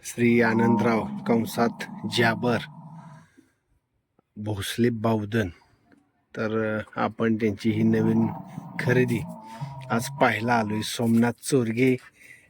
श्री आनंदराव कंसात जाबर भोसले बावधन. तर आपण त्यांची ही नवीन खरेदी आज पाहायला आलोय. सोमनाथ चोरगे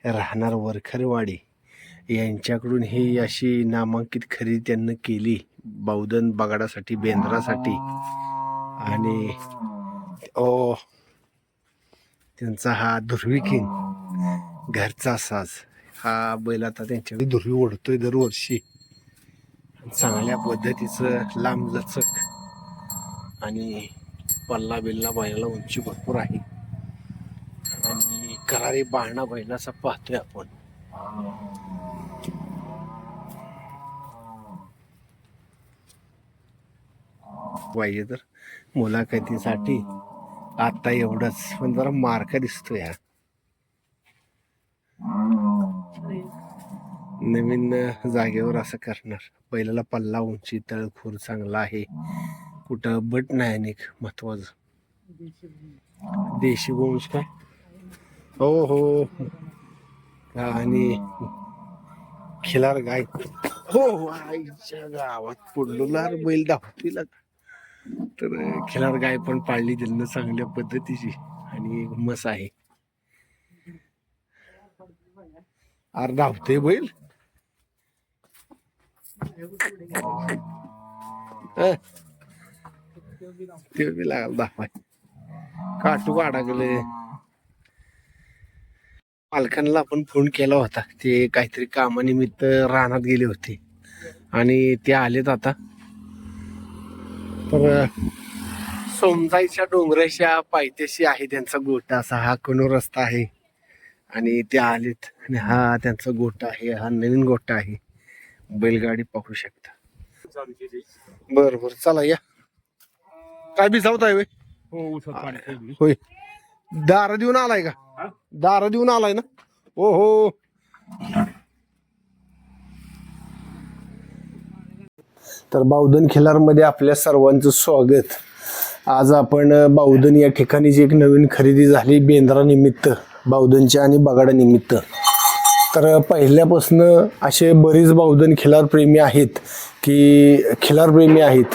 राहणार वरखरवाडी यांच्याकडून ही अशी नामांकित खरेदी त्यांनी केली बावधन बगाडासाठी, बेंद्रासाठी. आणि त्यांचा हा दुर्वी किंग घरचा साज हा बैल आता त्यांच्याकडे दुर्वी ओढतोय दरवर्षी. चांगल्या पद्धतीचं लांब लचक आणि पल्ला बिल्ला बैलाला उंची भरपूर आहे आणि करारी बाळणा बैलाचा पाहतोय आपण. पाहिजे तर मुलाखतीसाठी आता एवढंच, पण जरा मार्का दिसतोय हा. नवीन जागेवर असं करणार. बैलाला पल्ला उंची तळखूर चांगला आहे, कुठं बट नाही. आणि महत्वाचं देशी गोंश काय हो आणि खिलार गाय हो आईच्या गावात पुडलोला बैल दाखवतील. तर खिलार गाय पण पाळली त्यांना चांगल्या पद्धतीची आणि मस आहे. आर धावते बैल ते बी लागल दाखवाय. काटू अडकले. पालकांना आपण फोन केला होता, ते काहीतरी कामानिमित्त रानात गेले होते आणि ते आलेत आता. तर सोमजाईच्या डोंगराच्या पायथ्याशी आहे त्यांचा गोठा. असा हा कनो रस्ता आहे आणि ते आलेत आणि हा त्यांचा गोठा आहे. हा नवीन गोठा आहे. बैलगाडी पाहू शकता. बर चला या. काय बी जाऊत आहे होय. दार देऊन आलाय का? दार देऊन आलाय ना? हो. तर बावधन खिलारमध्ये आपल्या सर्वांचं स्वागत. आज आपण बावधन या ठिकाणी जी एक नवीन खरेदी झाली बेंद्रा निमित्त, बावधनच्या आणि बगाडा निमित्त. तर पहिल्यापासनं असे बरेच बावधन खिलारप्रेमी आहेत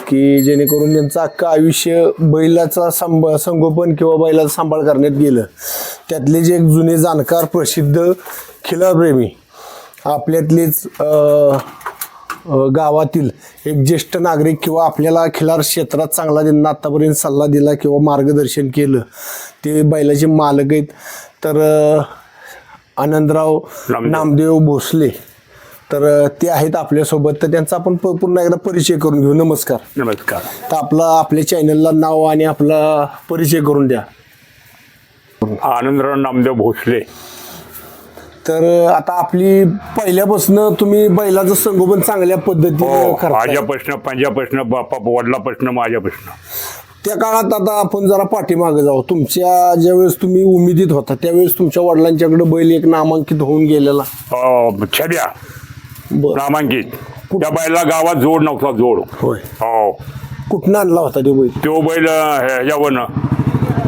की जेणेकरून त्यांचं अख्खं आयुष्य बैलाचा संगोपन किंवा बैलाचा सांभाळ करण्यात गेलं. त्यातले जे एक जुने जाणकार प्रसिद्ध खिलारप्रेमी आपल्यातलेच गावातील एक ज्येष्ठ नागरिक किंवा आपल्याला खिलार क्षेत्रात चांगला त्यांना आतापर्यंत सल्ला दिला किंवा मार्गदर्शन केलं ते बैलाचे मालक आहेत. तर आनंदराव नामदेव भोसले तर ते आहेत आपल्यासोबत. तर त्यांचा आपण पुन्हा एकदा परिचय करून घेऊ. नमस्कार. तर आपल्या चॅनलला नाव आणि आपला परिचय करून द्या. आनंदराव नामदेव भोसले. तर आता आपली पहिल्यापासून तुम्ही बैलाचं संगोपन चांगल्या पद्धतीने करताय. पंजापासून बापा वडिलापासून माझ्यापासून. त्या काळात आता आपण जरा पाठीमागे जाऊ. तुमच्या ज्यावेळेस तुम्ही उमेदीत होता त्यावेळेस तुमच्या वडिलांच्याकडे बैल एक नामांकित होऊन गेलेला छब्या नामांकित. त्या बैला गावात जोड नव्हता. जोड होय. हो. कुठनं आणला होता तो बैल? तो बैल ह्याच्यावरनं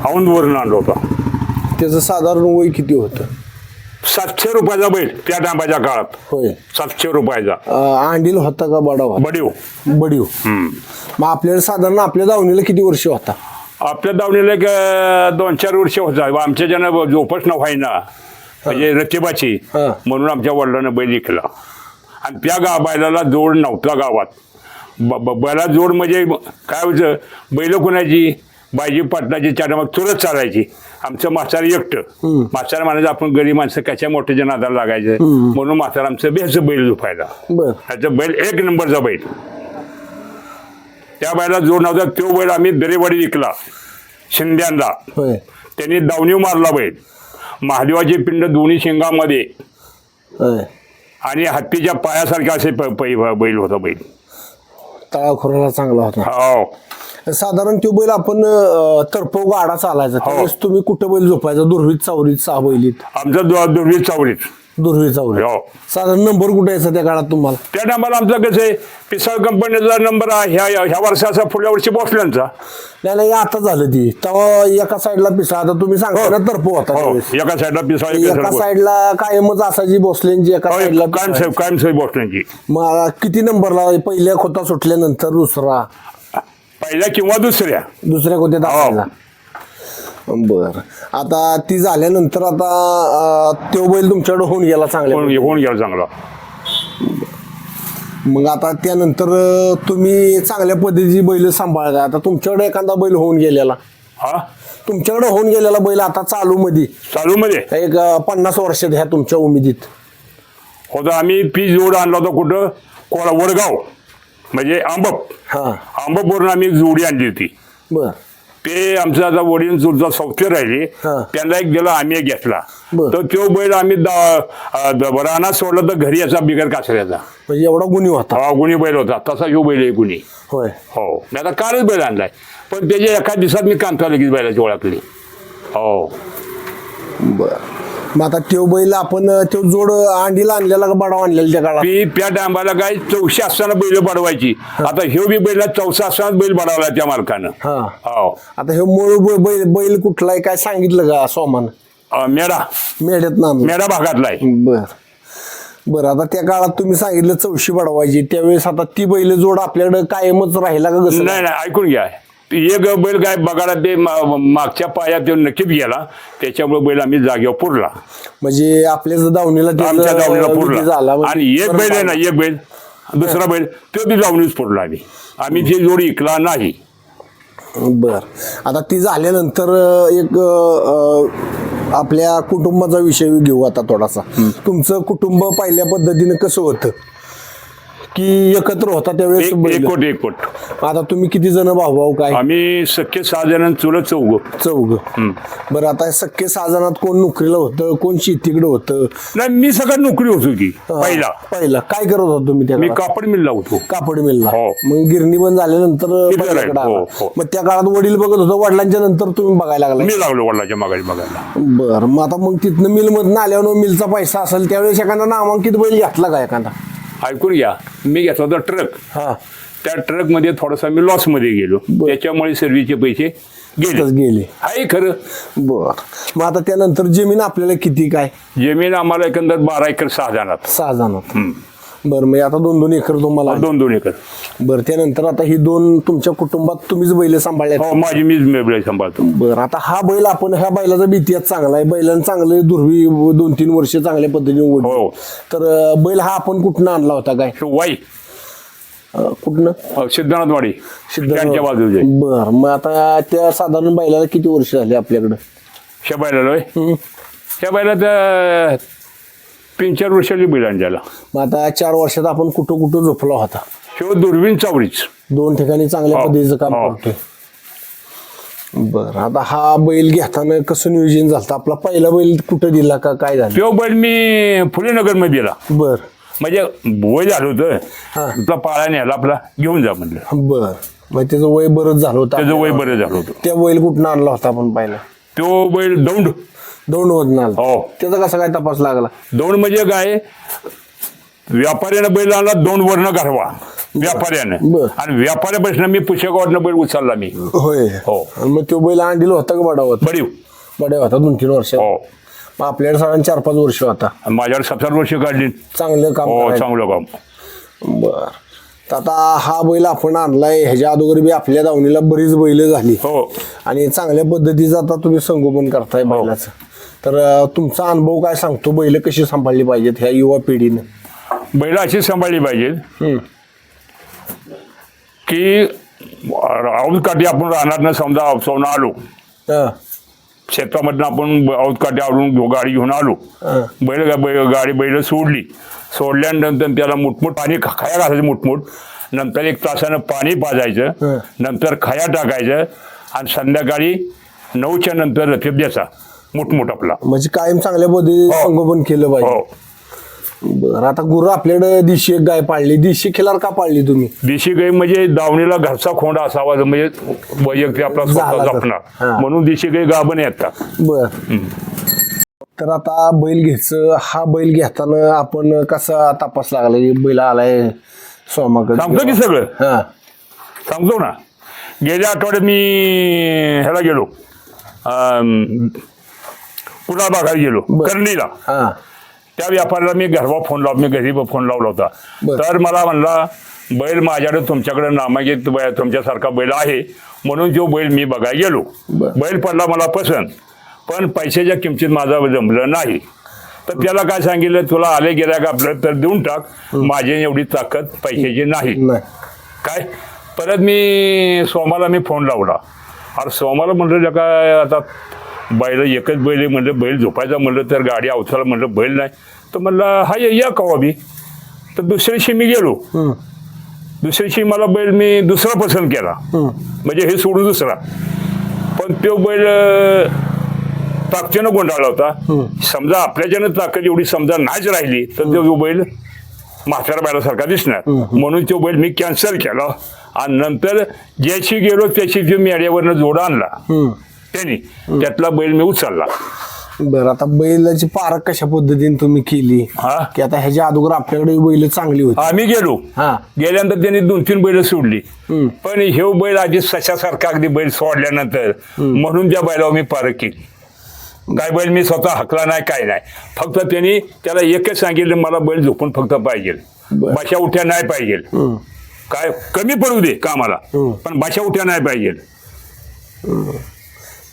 औंधवरून आणला होता. त्याचं साधारण वय किती होतं? 700 रुपयाचा बैल त्या टायमाच्या काळात. होय. 700 रुपयाचा. अंडील होता का बडावा? बडीव. मग आपल्याला साधारण आपल्या दावणीला किती वर्ष होता? आपल्या दावणीला एक 2-4 वर्ष होता. आमच्या ज्यानं जोपासना व्हायना म्हणजे रतिबाची म्हणून आमच्या वडिलांना बैल विकला. आणि त्या बैलाला जोड नव्हता गावात. बैला जोड म्हणजे काय व्हायचं, बैल कुणाची बायजी पाटलाची चार चुरत चालायची. आमचं म्हातारं एकटं. म्हातारं म्हणायचं आपण गरीब माणसं कशा मोठ्याच्या नादाला लागायचं म्हणून म्हातारं आमचं बेचं बैल झोपायला. ह्याचं बैल 1 नंबरचा बैल. त्या बैला जोड नव्हता. तो बैल आम्ही दरेवाडी विकला शिंद्यांना. त्यांनी दावणी मारला बैल. महादेवाची पिंड दोन्ही शिंगामध्ये आणि हत्तीच्या पायासारखे असे बैल होता. बैल तळाखोराला चांगला होता. हो. साधारण तो बैल आपण तरपव गाडा चालायचा त्यावेळेस तुम्ही कुठं बैल झोपायचा? दुर्वीत चावरीत 6 बैलीत? आमचा दुर्वीत चावरीत. दुर्वी चौरे हो. साधारण नंबर कुठे यायचा त्या काळात तुम्हाला? त्या टायमाला आमचा कसं आहे पिसाळ कंपनीचा नंबर ह्या वर्षाचा पुढल्या वर्षी भोसल्यांचा. नाही आता झालं ती तेव्हा एका साईडला पिसा, आता तुम्ही सांगता ना तर्फ होता हो त्यावेळेस. एका साईडला पिसाळ एका साईडला कायमच असायची भोसलेंची, एका साईडला कायमसाहेब भोसल्यांची. मग किती नंबरला पहिल्या खोता सुटल्यानंतर दुसरा, पहिल्या किंवा दुसऱ्या खोत्यात असायचा? बर. आता ती झाल्यानंतर आता तो बैल तुमच्याकडे होऊन गेला चांगला. होऊन गेला चांगला. मग आता त्यानंतर तुम्ही चांगल्या पद्धतीची बैल सांभाळता. आता तुमच्याकडे एखादा बैल होऊन गेलेला, हा तुमच्याकडे होऊन गेलेला बैल आता चालू मध्ये एक 50 वर्षात ह्या तुमच्या उमेदीत होता. आम्ही पीस जोड आणला होता कुठं वडगाव, म्हणजे आंबपवरून आम्ही जोडी आणली होती. बर. ते आमचा आता वडील चुलता सौते राहिले, त्यांना एक दिला, आम्ही एक घेतला. तर तो बैल आम्ही रानात सोडला तर घरी याचा बिगर कासऱ्याचा, म्हणजे एवढा गुणी होता. गुणी बैल होता तसा ह्यो बैल आहे गुणी. होय. हो मी आता कालच बैल आणलाय, पण त्याच्या एका दिवसात मी कांता लगेच बैलाची ओळखली. हो. बर. मग आता तो बैल आपण तो जोड अंडीला आणलेला का बडाव आणलेला त्या काळात? त्या टायमाला काय 400 असताना बैल बडवायची. आता ह्यो बी बैला 400 असताना बैल बडवला त्या मालकानं. हो. आता हे मूळ बैल कुठला आहे काय सांगितलं का सोमान? मेढ्यात ना मेढा भागातला आहे. बरं. आता त्या काळात तुम्ही सांगितलं 400 बडवायची, त्यावेळेस आता ती बैल जोड आपल्याकडे कायमच राहिला का कसं? नाही ऐकून घ्या, एक बैल काय बघायला ते मागच्या पायात ते नक्कीच गेला, त्याच्यामुळे बैल आम्ही जागेवर पुरला. म्हणजे आपल्या दावणीला आमच्या दावणीला पुरला. झाला. आणि एक बैल आहे ना, एक बैल दुसरा बैल तो बी दावणीच पुरला. आम्ही ते जोड इकला नाही. बर. आता ती झाल्यानंतर एक आपल्या कुटुंबाचा विषय घेऊ आता थोडासा. तुमचं कुटुंब पहिल्या पद्धतीने कसं होतं, की एकत्र होता त्यावेळेस? एकवट. आता तुम्ही किती जण भाऊ काय? आम्ही सख्खे 6 जण, चुलत 4. बरं. आता सख्खे 6 जणात कोण नोकरीला होतं, कोण शेतीकडे होतं? नाही मी सगळ्यात नोकरी होतो की पहिला काय करत होतो तुम्ही? मी कापड मिलला होतो. कापड मिलला. हो. मग गिरणी बंद झाल्यानंतर मग त्या काळात वडील बघत होतं, वडिलांच्या नंतर तुम्ही बघायला लागला? मी लागलो वडिलांच्या मागायला बघायला. बरं. मग आता मग तिथनं मिल मधनं आल्यावर मिलचा पैसा असेल त्यावेळेस एखादा नामांकित बैल घेतला का एखादा? ऐकून घ्या, मी घेतला होता ट्रक. त्या ट्रक मध्ये थोडासा मी लॉस मध्ये गेलो, त्याच्यामुळे सर्व्हिसचे पैसे गेले. आहे खरं. बर. मग आता त्यानंतर जमीन आपल्याला किती काय? जमीन आम्हाला एकंदर 12 एकर 6 जणात. बरं. मग आता 2-2 एकर तुम्हाला? 2-2 एकर. बरं. त्यानंतर आता ही 2 तुमच्या कुटुंबात तुम्हीच बैल सांभाळले? हो माझी मीच बैल सांभाळतो. बरं. आता हा बैल आपण ह्या बैलाचा बी इतिहास चांगला आहे, बैलांना चांगले दुर्वी 2-3 वर्ष चांगल्या पद्धतीने ओढली. तर बैल हा आपण कुठनं आणला होता काय? वाई कुठनं? सिद्धनाथवाडी त्यांच्या बाजूचे. बरं. मग आता त्या साधारण बैलाला किती वर्ष झाली आपल्याकडं? ह्या बैलात 3-4 वर्षाची बैल आणल्याला. मग आता 4 वर्षात आपण कुठं झोपला होता? शिव दुर्बीन चावडीच 2 ठिकाणी चांगल्या पद्धतीचं काम करतोय. बरं. आता हा बैल घेताना कसं नियोजन झालं? आपला पहिला बैल कुठं दिला का काय झालं? तो बैल मी फुलेनगर मध्ये दिला. बर. म्हणजे वय झालं होतं, आपला पाळा न्यायला आपला घेऊन जा म्हणलं. बर. मग त्याचं वय बरंच झालं होतं? त्याचं वय बरं झालं होतं. त्या बैल कुठं आणला होता आपण पहिला? तो बैल दौंड मधून आणला. हो. त्याचा कसा काय तपास लागला? दौंड म्हणजे काय, व्यापाऱ्यानं बैल आणला, दौंड वरनं घरवा व्यापाऱ्यानं, आणि व्यापाऱ्यापासून मी पुष्यगावातनं बैल उचलला मी. होय. हो. मग तो बैल आणलेला होता का बडा होता 2-3 वर्ष? हो. मग आपल्याकडे साधारण 4-5 वर्ष होता. माझ्यावर 17 वर्ष काढली. चांगलं काम. हो चांगलं काम. बर. तर आता हा बैल आपण आणलाय, ह्याच्या अगोदर बी आपल्या दावणीला बरीच बैल झाली. हो. आणि चांगल्या पद्धतीचं आता तुम्ही संगोपन करताय बैलाचं. तर तुमचा अनुभव काय सांगतो, बैल कशी सांभाळली पाहिजेत ह्या युवा पिढीने? बैल अशी सांभाळली पाहिजेत की औध काठी आपण राहणार समजा अवसवून आलो, शेतामधनं आपण औध काठी आवरून गाडी घेऊन आलो, बैल सोडल्यानंतर त्याला मुठमुठ पाणी खाया घालायचं, मुठमुठ. नंतर 1 तासानं पाणी पाजायचं, नंतर खाया टाकायचं, आणि संध्याकाळी 9च्या नंतर रथेप द्यायचा मुठमुठ आपला. म्हणजे कायम चांगल्या पद्धतीने संगोपन केलं पाहिजे. बरं. आता गुरु आपल्याकडे देशी एक गाय पाळली, देशी खिलार का पाळली तुम्ही? देशी गाय म्हणजे दावणीला घरचा खोंडा असावा, म्हणजे वैयक्तिक आपला स्वतः जपणार म्हणून देशी गाय गाभण येतात. बर. तर आता बैल घ्यायचं, हा बैल घेताना आपण कसा तपास लागला की बैल आलाय सोमाकडे? सांगतो की सगळं हा सांगतो ना. गेल्या आठवड्यात मी ह्याला गेलो कुणाल बागायला गेलो कर्णीला. हा त्या व्यापाऱ्याला मी घरवा फोन लावला, मी घरी फोन लावला होता. बरं. तर मला म्हणला बैल माझ्याकडे तुमच्याकडे नामांकित तुमच्यासारखा बैल आहे म्हणून जो बैल मी बघायला गेलो. बरं. बैल पडला मला पसंत, पण पैशाच्या किमतीत माझा जमलं नाही. तर त्याला काय सांगितलं, तुला आले गेल्या का आपलं तर देऊन टाक, माझी एवढी ताकद पैशाची नाही. नाही काय परत मी सोमाला फोन लावला. अरे सोमाला म्हणलं काय आता बैल एकच बैल आहे म्हणलं, बैल झोपायचा म्हणलं तर गाडी अवताला म्हणलं बैल नाही. तर म्हणलं हा या कवा बी. तर दुसऱ्याशी मी गेलो. दुसऱ्याशी मला बैल मी दुसरा पसंत केला, म्हणजे हे सोडून दुसरा. पण तो बैल ताकदीनं गोंधळला होता. समजा आपल्याच्यानं ताकद एवढी समजा नाहीच राहिली तर तो बैल म्हातारा बैलासारखा दिसणार, म्हणून तो बैल मी कॅन्सल केला. आणि नंतर ज्याशी गेलो त्याशी जो मेड्यावरनं जोड आणला त्यांनी त्यातला बैल मी उचलला. बरं, आता बैलाची पारख कशा पद्धतीने तुम्ही केली हा की आता ह्याच्या अगोदर आपल्याकडे बैल चांगली होती? आम्ही गेलो, हा गेल्यानंतर त्यांनी 2-3 बैल सोडली. पण हे बैल आधी सशासारखा अगदी बैल सोडल्यानंतर म्हणून त्या बैलावर मी पारख केली. काय बैल मी स्वतः हकला नाही, काय नाही. फक्त त्यांनी त्याला एकच सांगितलं, मला बैल झोपून फक्त पाहिजे, बाशा उठ्या नाही पाहिजे. काय कमी पडू दे कामाला, पण बाशा उठ्या नाही पाहिजे.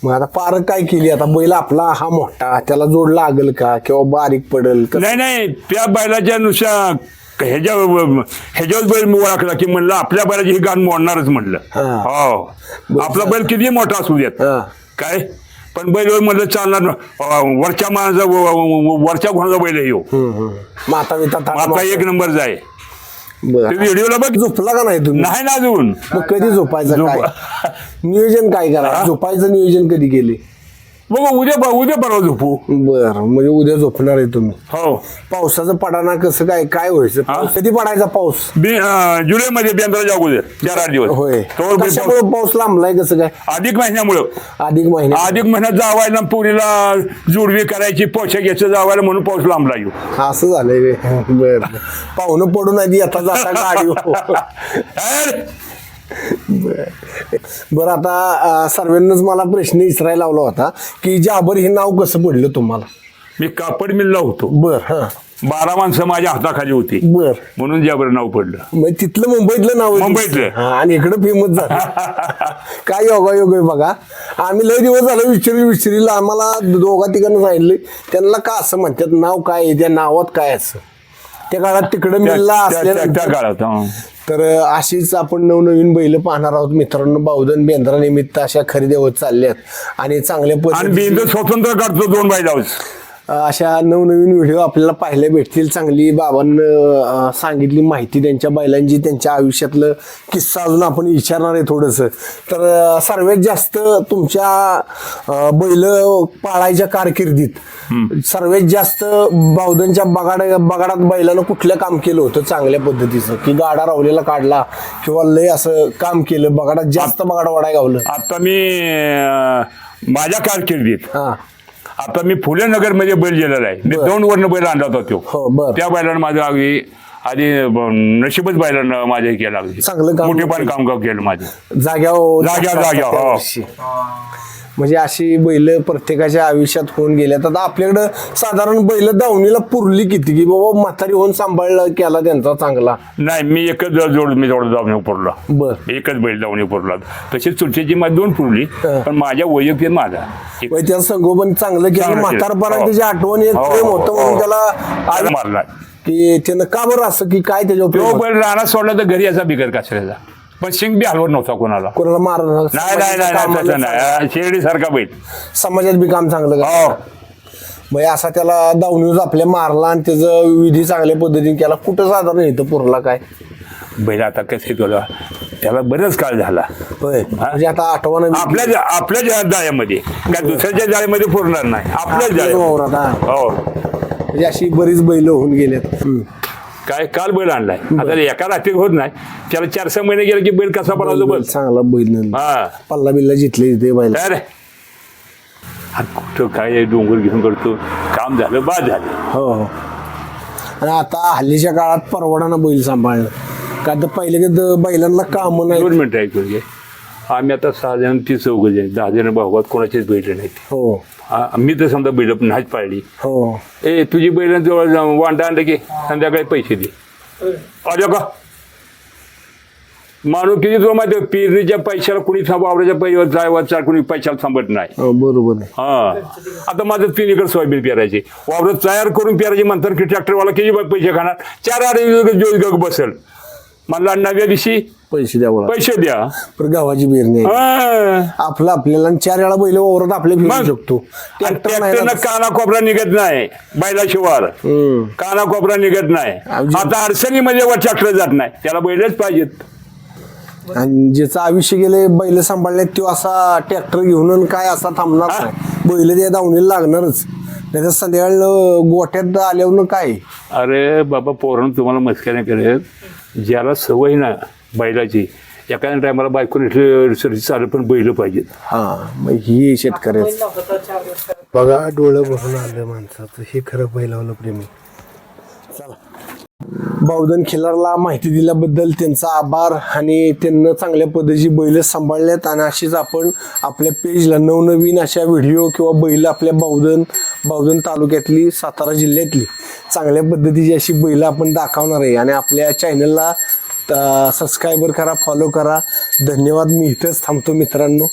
मग आता पारख काय केली? आता बैल आपला हा मोठा, त्याला जोड लागल का किंवा बारीक पडल? नाही त्या बैलाच्या नुसार ह्याच्यावर बैल मी ओळखला की म्हणलं आपल्या बैलाची ही गाण मोडणारच म्हणलं. हो आपला बैल किती मोठा असू देत काय, पण बैल म्हणलं चालणार वरच्या वरच्या घोणाचा बैल येऊ माता आता 1 नंबर जाय. बरं, व्हिडिओला बघ. झोपला का नाही तुम्ही? नाही ना अजून. मग कधी झोपायचं? काय नियोजन काय करायचं? झोपायचं नियोजन कधी केले? बघा उद्या परवा झोपू. बर, म्हणजे उद्या झोपणार आहे तुम्ही? हो. पावसाचं पडाना कसं काय व्हायचं? पाऊस कधी पडायचा? पाऊस जुलैमध्ये बेंद्राच्या अगोदर 4-8 दिवस. होय. तोवर कशामुळे पाऊस लांबलाय कसं काय? अधिक महिन्यामुळं. अधिक महिन्यात जावायला पुरीला जुडवी करायची, पोछा घ्यायचं जावायला म्हणून पाऊस लांबला येऊ. असं झालंय. बर, पाहुणं पडून आधी आता जाता गाडी. बरं, आता सर्वांनाच मला प्रश्न विचारायला लावला होता की जाबर हे नाव कसं पडलं तुम्हाला? मी कापड मिलला होतो. बर, हा 12 माणसं माझ्या हाताखाली होती. बर, म्हणून जाबर नाव पडलं. मग तिथलं मुंबईतलं नाव? मुंबईतलं. आणि इकडं फेमस झालं. काय योगायोग आहे बघा. आम्ही लय दिवस झालं विचारीला आम्हाला 2-3 सांगितलं त्यांना का असं म्हणतात, नाव काय आहे, त्या नावात काय असं? त्या काळात तिकडं मिळला असल्या त्या काळात. तर अशीच आपण नवनवीन बैल पाहणार आहोत मित्रांनो. बावधन बेंद्रा निमित्त अशा खरेदी होत चालल्यात आणि चांगल्या पद्धतीने स्वतंत्र काढतो 2 बैलावर. अशा नवनवीन व्हिडिओ आपल्याला पाहायला भेटतील. चांगली बाबांना सांगितली माहिती त्यांच्या बैलांची, त्यांच्या आयुष्यातलं किस्सा अजून आपण विचारणार आहे थोडंसं. तर सर्वात जास्त तुमच्या बैल पाळायच्या कारकिर्दीत सर्वात जास्त बावधनच्या बगाडात बैलानं कुठलं काम केलं होतं चांगल्या पद्धतीचं, की गाडा रावलेला काढला किंवा लय असं काम केलं बगाडात, जास्त बगाड वाडाय गावलं? आता मी माझ्या कारकिर्दीत हा आता मी फुलेनगर मध्ये बैल गेलेला आहे. मी 2 वर्ण बैल आणला होता तो. हो, बर. त्या बैलानं माझं आधी नशीबच बैलानं माझ्या हे केलं, अगदी चांगलं काम मोठेपण काम केलं माझं जाग्या. म्हणजे अशी बैल प्रत्येकाच्या आयुष्यात होऊन गेल्यात. आता आपल्याकडं साधारण बैल दावणीला पुरली किती, की बाबा म्हातारी होऊन सांभाळला केला त्यांचा चांगला? नाही, मी एकच मी जवळ दावणी पुरला. बर, एकच बैल दावणी पुरला. तशीच चुलच्याची माझी 2 पुरली, पण माझ्या वैयक्तिक माझा त्याचं संगोपन चांगलं केलं. म्हातारपणा त्याची आठवण एक प्रेम होतं म्हणून त्याला मारला. की त्यानं का बरं असं, की काय त्याच्यावर बैल रानात सोडला तर घरी याचा बिगर कचऱ्याचा, पण शिंग बी हलवत नव्हता कोणाला मारणार नाही. शेरडी सारखा बैल समाजात बी काम चांगलं का? म्हणजे असा त्याला दावणीवर आपल्या मारला आणि त्याचं विधी चांगल्या पद्धतीने केला. कुठं साधारण इथं पुरला काय बैल? आता कसं तुला त्याला बरंच काळ झाला. म्हणजे आता आठवण आपल्या जाळ्यामध्ये काय दुसऱ्याच्या जाळ्यामध्ये पुरणार नाही, आपल्याच जाळ्यात. हो, म्हणजे अशी बरीच बैल होऊन गेल्यात. काय काल बैल आणलाय, आता एका रात्रीत होत नाही, त्याला 4-6 महिने गेले की बैल कसा पडायचो. चांगला बैल पल्ला बिल्ला जिथले बैल. हा कुठं काय डोंगर घेऊन करतो, काम झालं बाद झालं. हो हो. आणि आता हल्लीच्या काळात परवडाना बैल सांभाळणं, का तर पहिले बैलांना काम नाही. 2 मिनिटं ऐकून घे. आम्ही आता 6 जण 30 चौघ जण 10 जण भावात कोणाचेच बैल नाहीत. हो मी तर समजा बैल नाहीच पाळली. हो. तुझी बैल जवळ जाऊन वांडा आणलं की संध्याकाळी पैसे दे. आल्या का माणूस किती तुला माहिती आहे, पेरणीच्या पैशाला कुणी वावराच्या पैशावर जायवाचा कुणी पैशाला थांबत नाही. बरोबर आहे. हा आता माझं 3 एकर सोयाबीन पेरायचे, वावर तयार करून पेरायचे म्हणतात की ट्रॅक्टरवाला किती पैसे खाणार, 4 गग बसेल मला नव्या दिवशी पैसे द्यावं पैसे द्या. पण गावाची पेरणी आपलं आपल्याला 4 वेळा बैल वावरात आपले फिरू शकतो. ट्रॅक्टरनं काना कोपरा निघत नाही बैलाशिवार, काना कोपरा निघत नाही. आता अडचणीमध्ये वर ट्रॅक्टर जात नाही, त्याला बैलच पाहिजेत. आणि ज्याचं आयुष्य गेले बैल सांभाळण्यात तो असा ट्रॅक्टर घेऊन काय असा थांबणार नाही, बैल त्या दावणीला लागणारच. नाही तर संध्याकाळ गोठ्यात आल्यावर काय. अरे बाबा पोरांनो तुम्हाला मस्करी नाही करत, ज्याला सवय ना बैलाची, एखाद्या टायमाला बायकोन चालू पण बैल पाहिजेत. हा मग ही शेतकऱ्याच बघा डोळं भरून आलं माणसाचं, हे खरं बैलावलं प्रेमी. चला बावधन खिलारला माहिती दिल्याबद्दल त्यांचा आभार, आणि त्यांना चांगल्या पद्धतीची बैल सांभाळल्यात. आणि अशीच आपण आपल्या पेजला नवनवीन अशा व्हिडिओ किंवा बैल आपल्या बावधन तालुक्यातली, सातारा जिल्ह्यातली चांगल्या पद्धतीची अशी बैल आपण दाखवणार आहे. आणि आपल्या चॅनलला सबस्क्राईबर करा, फॉलो करा. धन्यवाद. मी इथंच थांबतो मित्रांनो.